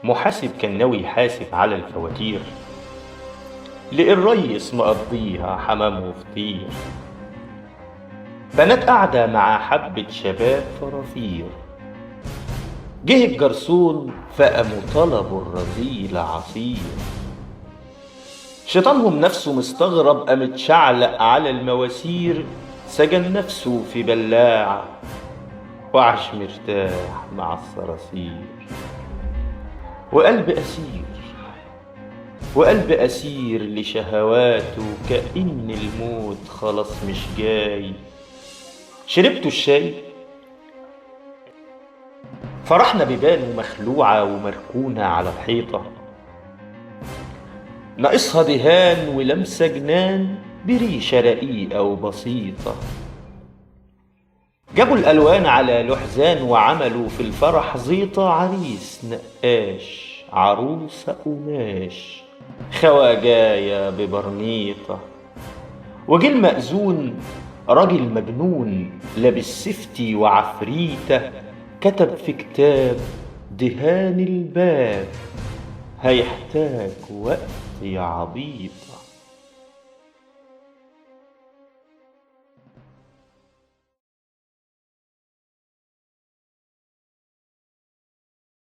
محاسب كان ناوي يحاسب على الفواتير، لقي الريس مقضيها حمام وفطير. بنات قاعدة مع حبة شباب فرافير، جه الجرسون فقاموا طلبوا الرذيل عصير. شيطانهم نفسه مستغرب قام اتشعلق على المواسير، سجن نفسه في بلاعة وعاش مرتاح مع الصراصير. وقلب أسير وقلب أسير لشهواته، كأن الموت خلاص مش جاي. شربتوا الشاي؟ فرحنا بيبانه مخلوعة ومركونة على الحيطة، ناقصها دهان ولمسة جنان بريشة رقيقة وبسيطة. جابوا الألوان على لحزان وعملوا في الفرح زيطة، عريس نقاش عروسة قماش خواجاية ببرنيطة. وجه المأذون راجل مجنون لابس سفتي وعفريتة، كتب في كتاب دهان الباب هيحتاج وقت يا عبيطة.